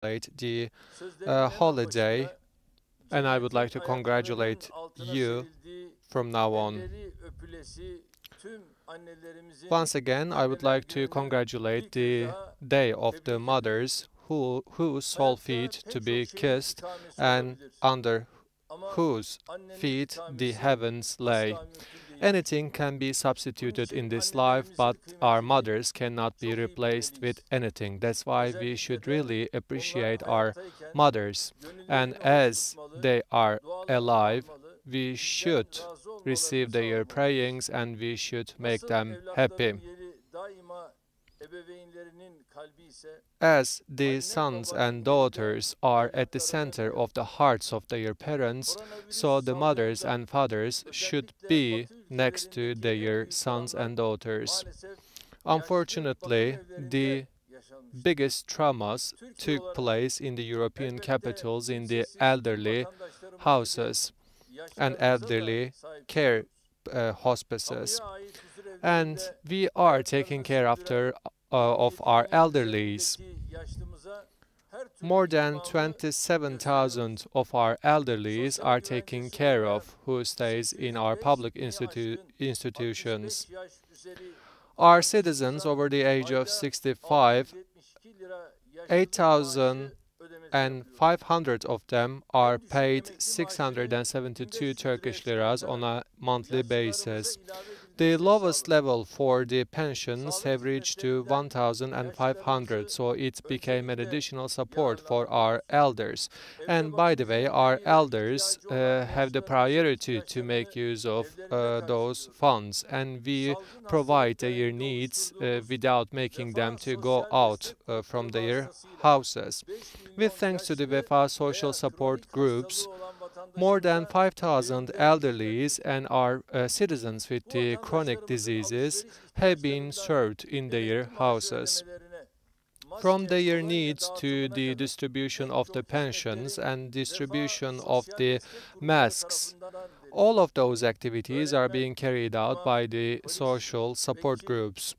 the holiday, and I would like to congratulate you from now on. Once again, I would like to congratulate the Day of the Mothers, whose sole feet to be kissed and under whose feet the heavens lay. Anything can be substituted in this life, but our mothers cannot be replaced with anything. That's why we should really appreciate our mothers. And as they are alive, we should receive their prayings and we should make them happy. As the sons and daughters are at the center of the hearts of their parents, so the mothers and fathers should be next to their sons and daughters. Unfortunately, the biggest traumas took place in the European capitals in the elderly houses and elderly care hospices. And we are taking care of our elderlies. More than 27,000 of our elderlies are taken care of who stays in our public institutions. Our citizens over the age of 65, 8,500 of them are paid 672 Turkish liras on a monthly basis. The lowest level for the pensions have reached to 1,500, so it became an additional support for our elders. And by the way, our elders have the priority to make use of those funds, and we provide their needs without making them to go out from their houses. With thanks to the WEFA social support groups, more than 5,000 elderlies and our citizens with the chronic diseases have been served in their houses. From their needs to the distribution of the pensions and distribution of the masks, all of those activities are being carried out by the social support groups.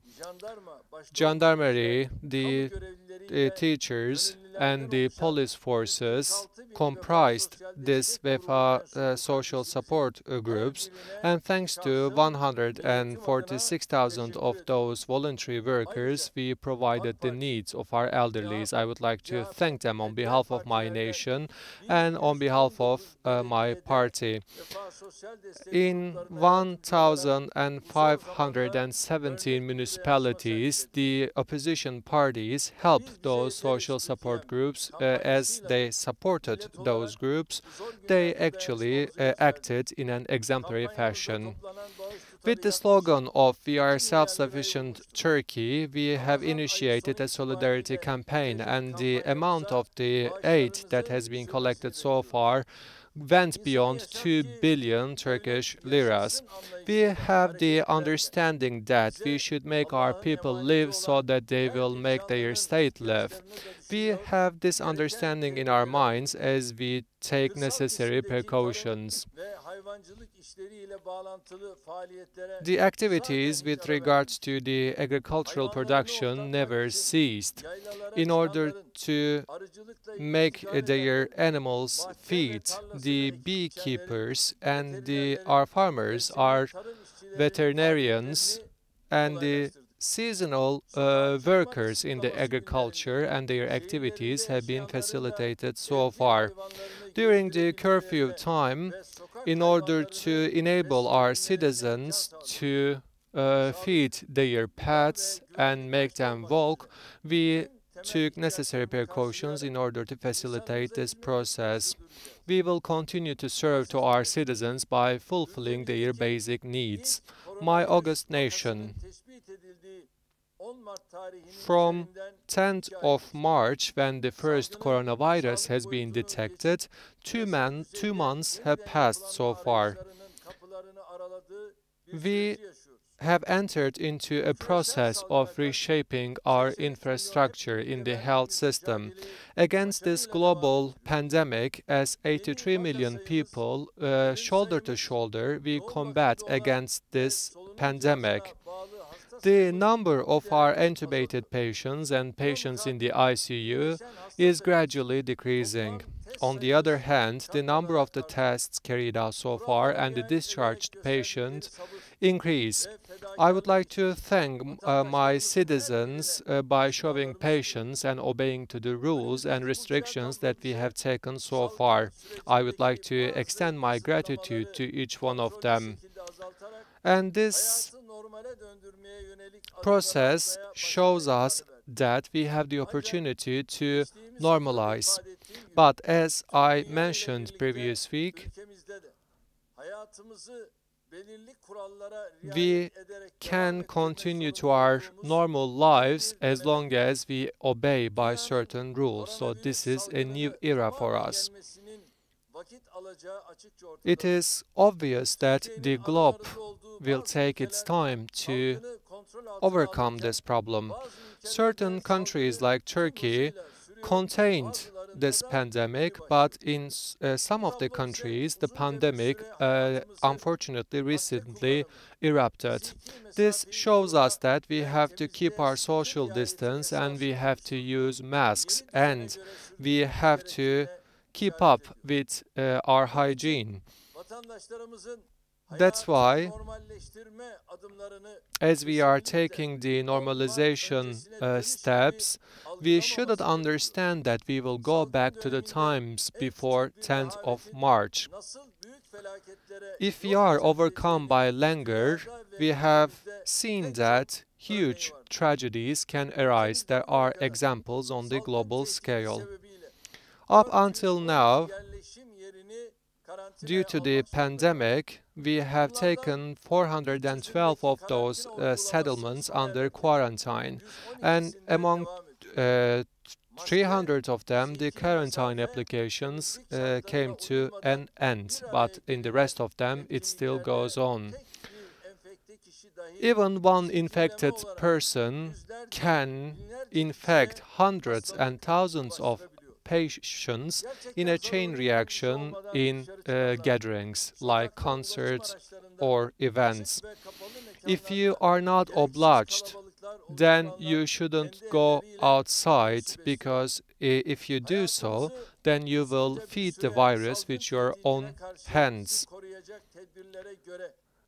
Gendarmerie, the teachers, and the police forces comprised this WEFA social support groups, and thanks to 146,000 of those voluntary workers, we provided the needs of our elderlies. I would like to thank them on behalf of my nation and on behalf of my party. In 1,517 municipalities, the opposition parties helped those social support groups. As they supported those groups, they actually acted in an exemplary fashion. With the slogan of "We are self-sufficient Turkey," we have initiated a solidarity campaign, and the amount of the aid that has been collected so far went beyond 2 billion Turkish liras. We have the understanding that we should make our people live so that they will make their state live. We have this understanding in our minds as we take necessary precautions. The activities with regards to the agricultural production never ceased. In order to make their animals feed, the beekeepers and our farmers, our veterinarians, and the seasonal workers in the agriculture and their activities have been facilitated so far. During the curfew time, in order to enable our citizens to feed their pets and make them walk, we took necessary precautions in order to facilitate this process. We will continue to serve to our citizens by fulfilling their basic needs. My august nation, from 10th of March, when the first coronavirus has been detected, 2 months have passed so far. We have entered into a process of reshaping our infrastructure in the health system. Against this global pandemic, as 83 million people, shoulder to shoulder, we combat against this pandemic. The number of our intubated patients and patients in the ICU is gradually decreasing. On the other hand, the number of the tests carried out so far and the discharged patient increase. I would like to thank my citizens by showing patience and obeying to the rules and restrictions that we have taken so far. I would like to extend my gratitude to each one of them. And this process shows us that we have the opportunity to normalize. But as I mentioned previous week, we can continue to our normal lives as long as we obey by certain rules. So this is a new era for us. It is obvious that the globe will take its time to overcome this problem. Certain countries like Turkey contained this pandemic, but in some of the countries, the pandemic unfortunately recently erupted. This shows us that we have to keep our social distance and we have to use masks and we have to keep up with our hygiene. That's why, as we are taking the normalization steps, we shouldn't understand that we will go back to the times before 10th of March. If we are overcome by languor, we have seen that huge tragedies can arise. There are examples on the global scale. Up until now, due to the pandemic, we have taken 412 of those settlements under quarantine, and among 300 of them, the quarantine applications came to an end, but in the rest of them, it still goes on. Even one infected person can infect hundreds and thousands of patients in a chain reaction in gatherings like concerts or events. If you are not obliged, then you shouldn't go outside, because if you do so, then you will feed the virus with your own hands.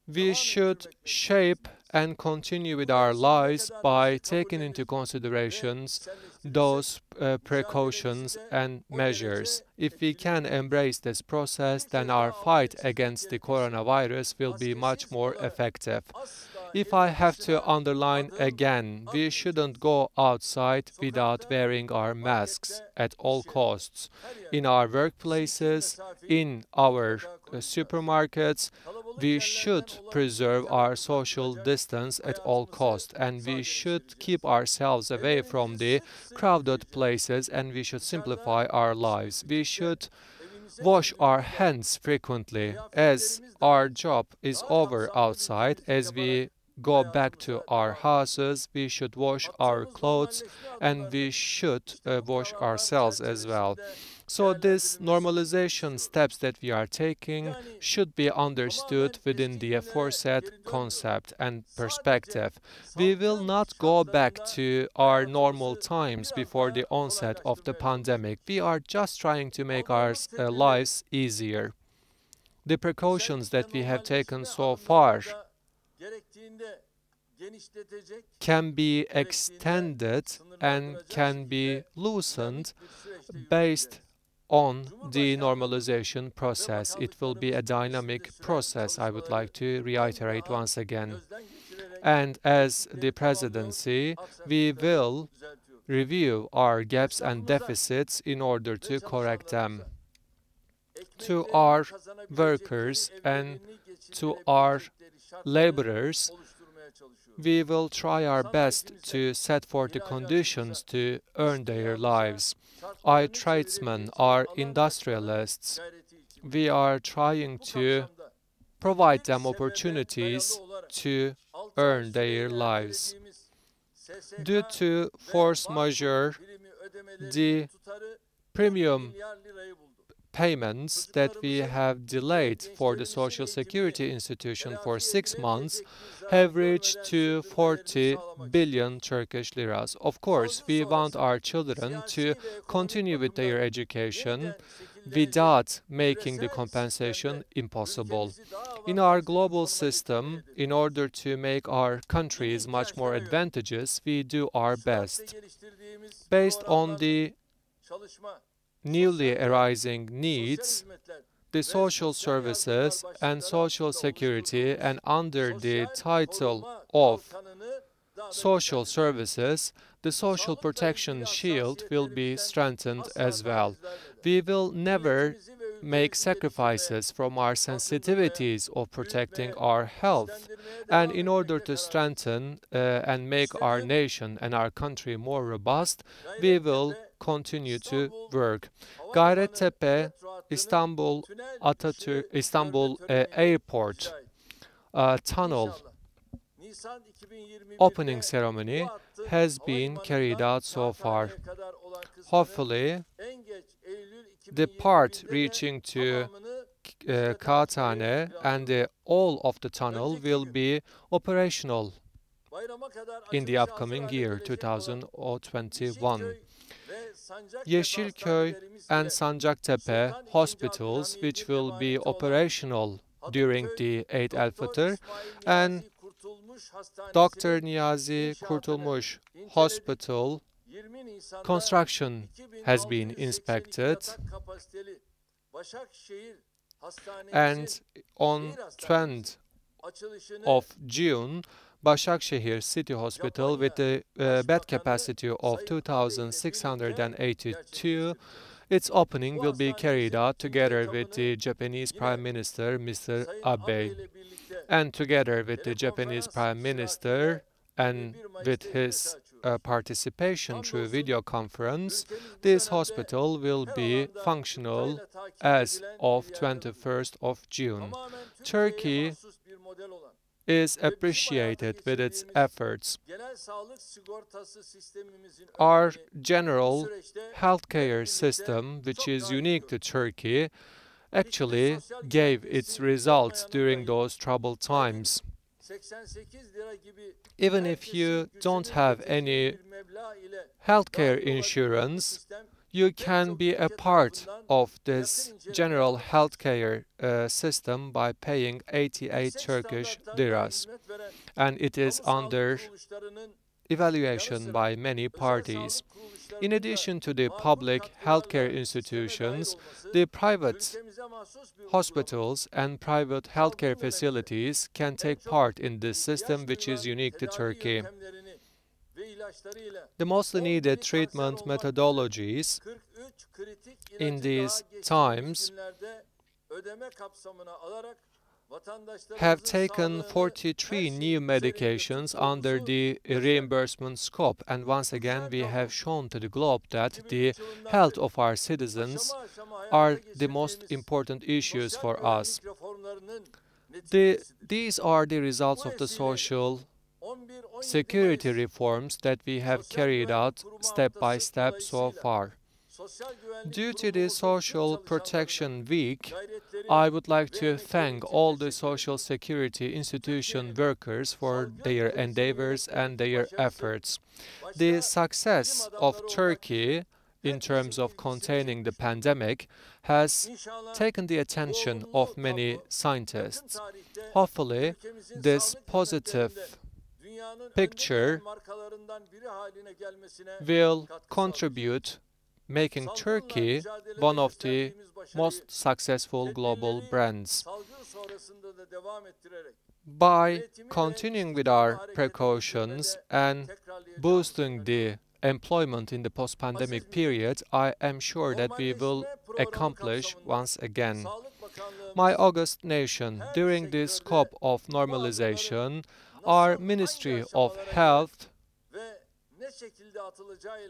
We should shape and continue with our lives by taking into considerations those precautions and measures. If we can embrace this process, then our fight against the coronavirus will be much more effective. If I have to underline again, we shouldn't go outside without wearing our masks at all costs. In our workplaces, in our supermarkets, we should preserve our social distance at all costs, and we should keep ourselves away from the crowded places, and we should simplify our lives. We should wash our hands frequently, as our job is over outside. As we go back to our houses, we should wash our clothes and we should wash ourselves as well. So these normalization steps that we are taking should be understood within the aforesaid concept and perspective. We will not go back to our normal times before the onset of the pandemic. We are just trying to make our lives easier. The precautions that we have taken so far can be extended and can be loosened based on the normalization process. It will be a dynamic process, I would like to reiterate once again. And as the presidency, we will review our gaps and deficits in order to correct them. To our workers and to our laborers, we will try our best to set forth the conditions to earn their lives. Our tradesmen, our industrialists, we are trying to provide them opportunities to earn their lives. Due to force majeure, the premium payments that we have delayed for the Social Security institution for 6 months have reached to 40 billion Turkish liras. Of course, we want our children to continue with their education without making the compensation impossible. In our global system, in order to make our countries much more advantageous, we do our best. Based on the newly arising needs, the social services and social security, and under the title of social services, the social protection shield will be strengthened as well. We will never make sacrifices from our sensitivities of protecting our health, and in order to strengthen and make our nation and our country more robust, we will continue to work. Gayrettepe İstanbul Airport tunnel opening ceremony has been carried out so far. Hopefully, the part reaching to Kağıthane and all of the tunnel will be operational in the upcoming year, 2021. Yeşilköy and Sancaktepe hospitals, which will be operational during the Eid al-Fitr, and Dr. Niyazi Kurtulmuş Hospital construction has been inspected, and on 20th of June, Başakşehir City Hospital, with a bed capacity of 2,682, its opening will be carried out together with the Japanese Prime Minister, Mr. Abe. And together with the Japanese Prime Minister and with his participation through video conference, this hospital will be functional as of 21st of June. Turkey is appreciated with its efforts. Our general healthcare system, which is unique to Turkey, actually gave its results during those troubled times. Even if you don't have any healthcare insurance, you can be a part of this general healthcare system by paying 88 Turkish liras, and it is under evaluation by many parties. In addition to the public healthcare institutions, the private hospitals and private healthcare facilities can take part in this system, which is unique to Turkey. The mostly needed treatment methodologies in these times have taken 43 new medications under the reimbursement scope, and once again we have shown to the globe that the health of our citizens are the most important issues for us. These are the results of the social security reforms that we have carried out step by step so far. Due to the Social Protection Week, I would like to thank all the social security institution workers for their endeavors and their efforts. The success of Turkey in terms of containing the pandemic has taken the attention of many scientists. Hopefully, this positive picture will contribute making Turkey one of the most successful global brands. By continuing with our precautions and boosting the employment in the post-pandemic period, I am sure that we will accomplish once again. My august nation, during this scope of normalization, our Ministry of Health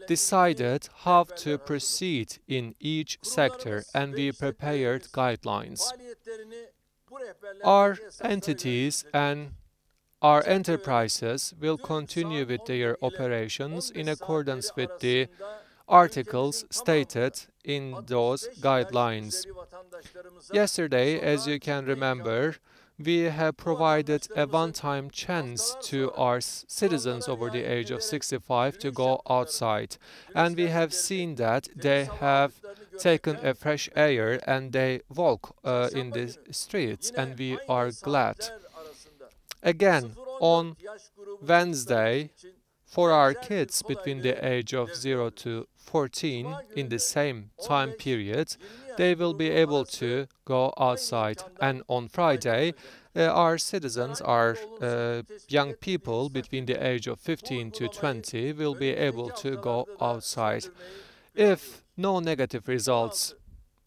decided how to proceed in each sector, and we prepared guidelines. Our entities and our enterprises will continue with their operations in accordance with the articles stated in those guidelines. Yesterday, as you can remember, we have provided a one-time chance to our citizens over the age of 65 to go outside. And we have seen that they have taken a fresh air and they walk in the streets, and we are glad. Again, on Wednesday, for our kids between the age of 0 to 14 in the same time period, they will be able to go outside. And on Friday, our citizens, our young people between the age of 15 to 20 will be able to go outside. If no negative results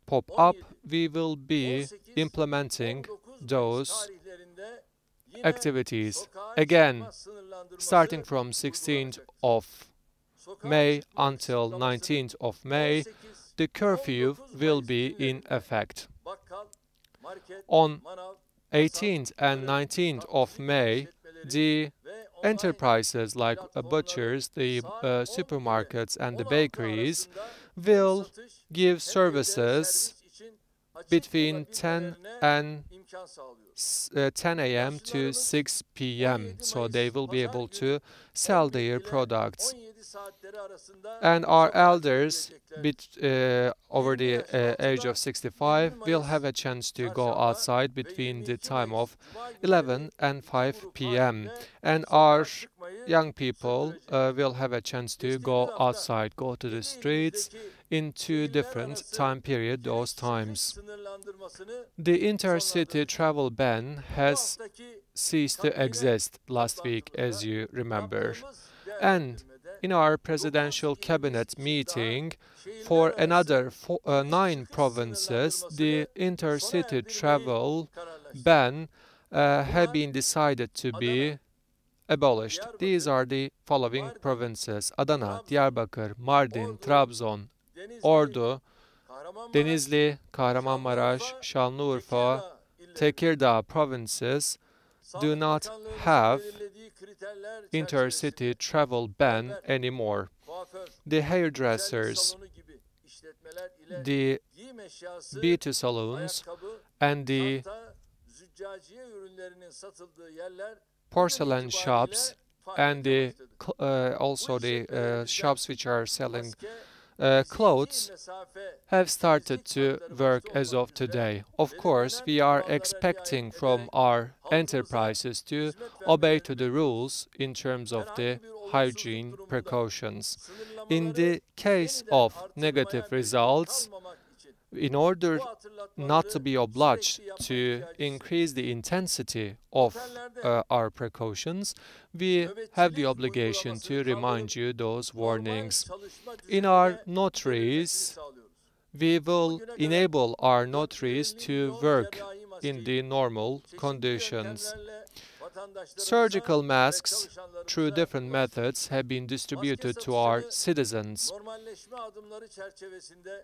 pop up, we will be implementing those activities. Again, starting from 16th of May until 19th of May, the curfew will be in effect. On 18th and 19th of May, the enterprises like butchers, the supermarkets and the bakeries will give services between 10 a.m. to 6 p.m. So they will be able to sell their products. And our elders over the age of 65 will have a chance to go outside between the time of 11 and 5 p.m. And our young people will have a chance to go outside, go to the streets in two different time periods those times. The intercity travel ban has ceased to exist last week, as you remember. And in our presidential cabinet meeting, for another 9 provinces, the intercity travel ban had been decided to be abolished. These are the following provinces: Adana, Diyarbakır, Mardin, Trabzon, Ordu, Denizli, Kahramanmaraş, Şanlıurfa, Tekirdağ provinces do not have intercity travel ban anymore. The hairdressers, the beauty salons, and the porcelain shops, and also the shops which are selling clothes have started to work as of today. Of course, we are expecting from our enterprises to obey to the rules in terms of the hygiene precautions. In the case of negative results, in order not to be obliged to increase the intensity of our precautions, we have the obligation to remind you those warnings. In our notaries, we will enable our notaries to work in the normal conditions. Surgical masks, through different methods, have been distributed to our citizens.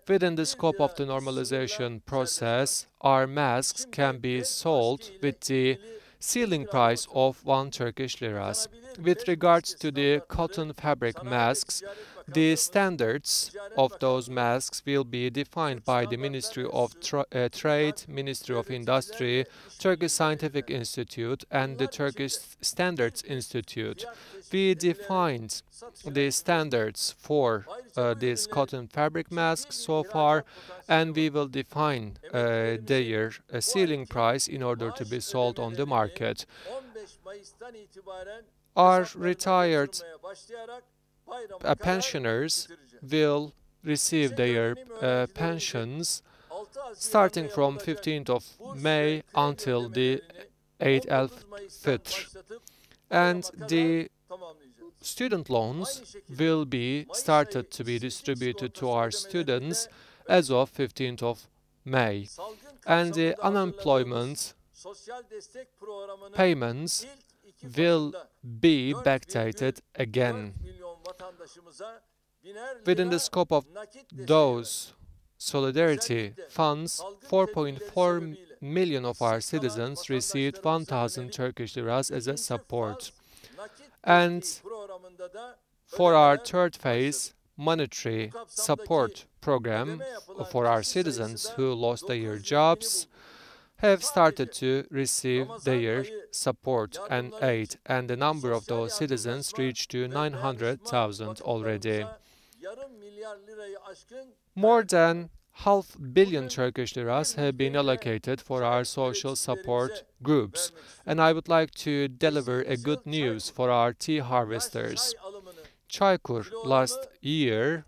Within the scope of the normalization process, our masks can be sold with the ceiling price of 1 Turkish liras. With regards to the cotton fabric masks, the standards of those masks will be defined by the Ministry of Trade, Ministry of Industry, Turkish Scientific Institute, and the Turkish Standards Institute. We defined the standards for these cotton fabric masks so far, and we will define their ceiling price in order to be sold on the market. Our retired pensioners will receive their pensions starting from 15th of May until the Eid al-Fitr. And the student loans will be started to be distributed to our students as of 15th of May. And the unemployment payments will be backdated again. Within the scope of those solidarity funds, 4.4 million of our citizens received 1,000 Turkish liras as a support. And for our third phase monetary support program for our citizens who lost their jobs have started to receive their support and aid, and the number of those citizens reached to 900,000 already. More than $500 million Turkish liras have been allocated for our social support groups, and I would like to deliver a good news for our tea harvesters. Çaykur last year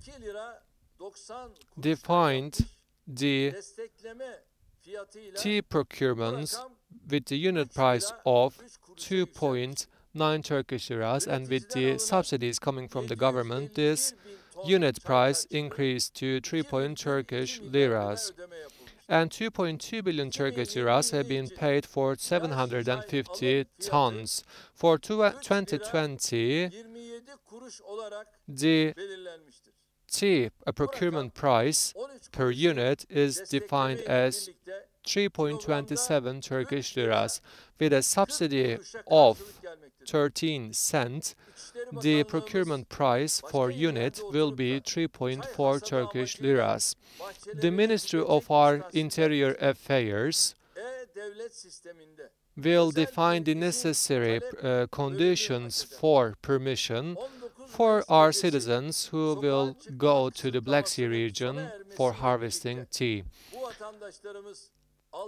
defined the tea procurements with the unit price of 2.9 Turkish liras, and with the subsidies coming from the government, this unit price increased to 3 Turkish liras. And 2.2 billion Turkish liras have been paid for 750 tons. For 2020, the tea procurement price per unit is defined as 3.27 Turkish liras. With a subsidy of 13 cents, the procurement price for unit will be 3.4 Turkish liras. The Ministry of our Interior Affairs will define the necessary conditions for permission for our citizens who will go to the Black Sea region for harvesting tea.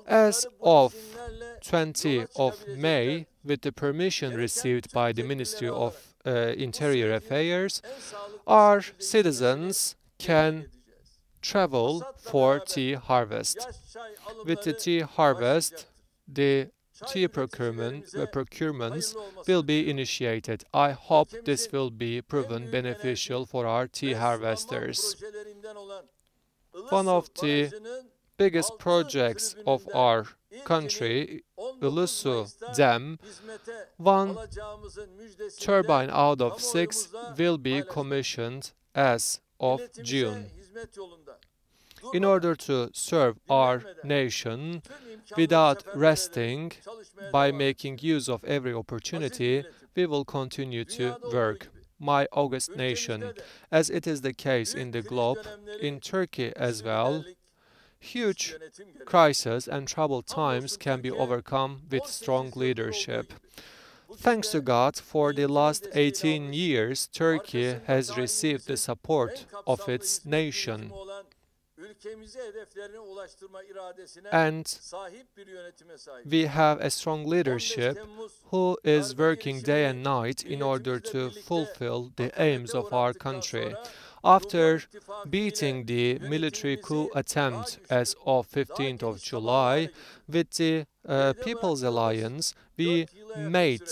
As of 20th of May, with the permission received by the Ministry of Interior Affairs, our citizens can travel for tea harvest. With the tea harvest, the tea procurements will be initiated. I hope this will be proven beneficial for our tea harvesters. One of the biggest projects of our country, Ulusu Dam, 1 turbine out of 6 will be commissioned as of June. In order to serve our nation without resting, by making use of every opportunity, we will continue to work. My august nation, as it is the case in the globe, in Turkey as well, huge crises and troubled times can be overcome with strong leadership. Thanks to God, for the last 18 years, Turkey has received the support of its nation. And we have a strong leadership who is working day and night in order to fulfill the aims of our country. After beating the military coup attempt as of 15th of July, with the People's Alliance, we made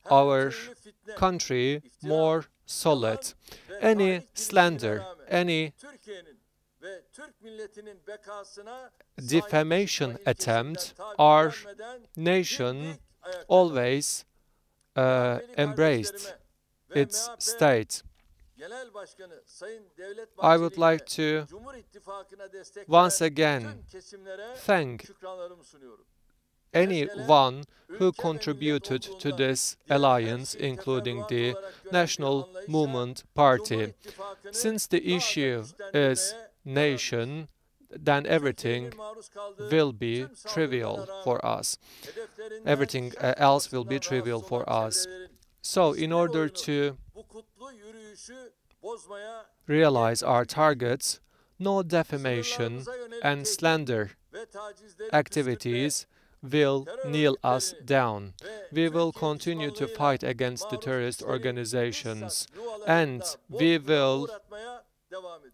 our country more solid. Any slander, any defamation attempt, our nation always embraced its state. I would like to once again thank anyone who contributed to this alliance, including the National Movement Party. Since the issue is nation, then everything will be trivial for us. Everything else will be trivial for us. So, in order to realize our targets, no defamation and slander activities will kneel us down. We will continue to fight against the terrorist organizations, and we will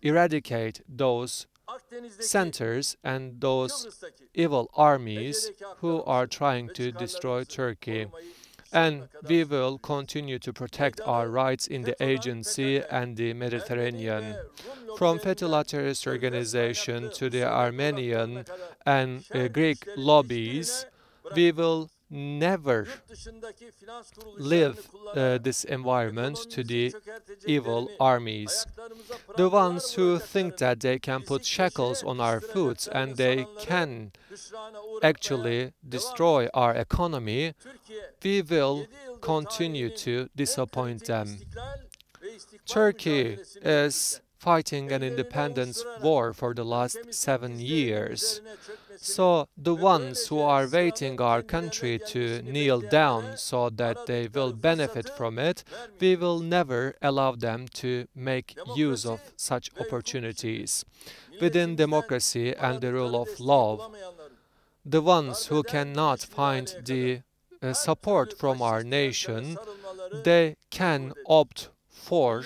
eradicate those centers and those evil armies who are trying to destroy Turkey. And we will continue to protect our rights in the agency and the Mediterranean. From Fethullah terrorist organization to the Armenian and Greek lobbies, we will never leave this environment to the evil armies. The ones who think that they can put shackles on our foot and they can actually destroy our economy, we will continue to disappoint them. Turkey is fighting an independence war for the last 7 years. So the ones who are waiting our country to kneel down so that they will benefit from it, we will never allow them to make use of such opportunities. Within democracy and the rule of law, the ones who cannot find the support from our nation, they can opt for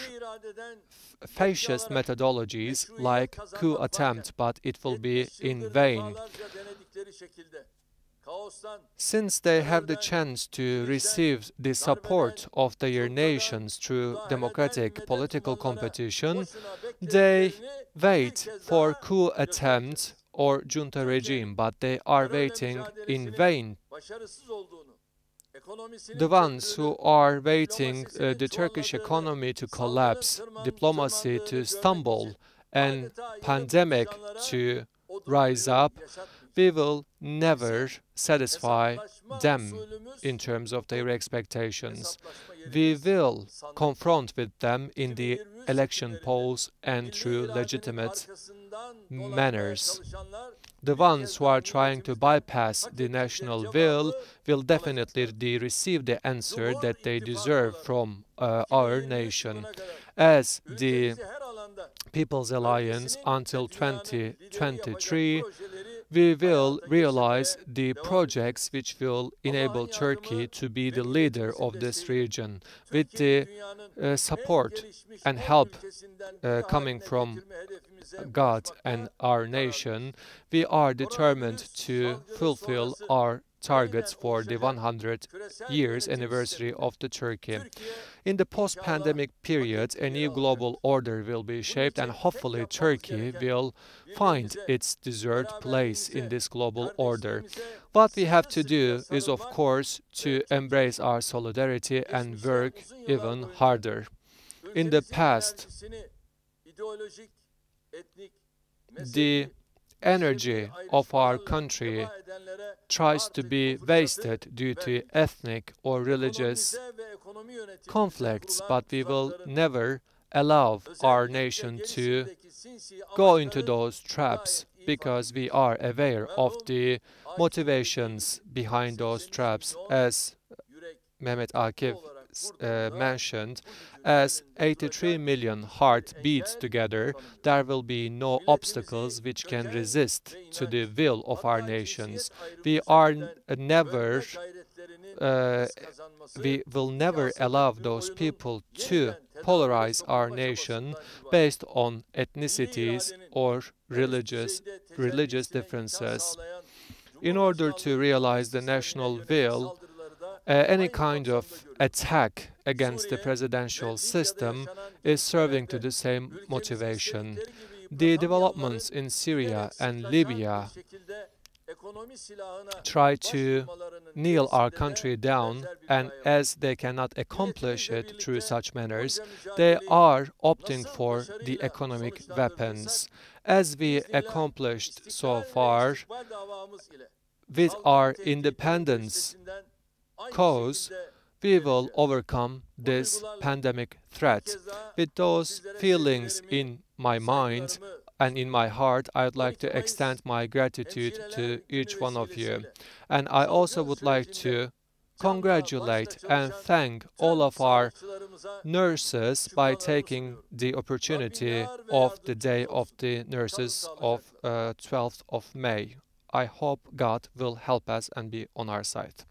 fascist methodologies like coup attempt, but it will be in vain. Since they have the chance to receive the support of their nations through democratic political competition, they wait for coup attempt or junta regime, but they are waiting in vain. The ones who are waiting the Turkish economy to collapse, diplomacy to stumble, and pandemic to rise up, we will never satisfy them in terms of their expectations. We will confront with them in the election polls and through legitimate manners. The ones who are trying to bypass the national will definitely receive the answer that they deserve from our nation. As the People's Alliance until 2023, we will realize the projects which will enable Turkey to be the leader of this region. With the support and help coming from God and our nation, we are determined to fulfill our targets for the 100 years anniversary of the Turkey. In the post-pandemic period, a new global order will be shaped, and hopefully Turkey will find its deserved place in this global order. What we have to do is, of course, to embrace our solidarity and work even harder. In the past, the energy of our country tries to be wasted due to ethnic or religious conflicts, but we will never allow our nation to go into those traps because we are aware of the motivations behind those traps, as Mehmet Akif mentioned. As 83 million hearts beat together, there will be no obstacles which can resist to the will of our nations. We will never allow those people to polarize our nation based on ethnicities or religious differences. In order to realize the national will, any kind of attack against the presidential system is serving to the same motivation. The developments in Syria and Libya try to kneel our country down, and as they cannot accomplish it through such manners, they are opting for the economic weapons. As we accomplished so far with our independence cause, we will overcome this pandemic threat. With those feelings in my mind and in my heart, I would like to extend my gratitude to each one of you. And I also would like to congratulate and thank all of our nurses by taking the opportunity of the Day of the Nurses of 12th of May. I hope God will help us and be on our side.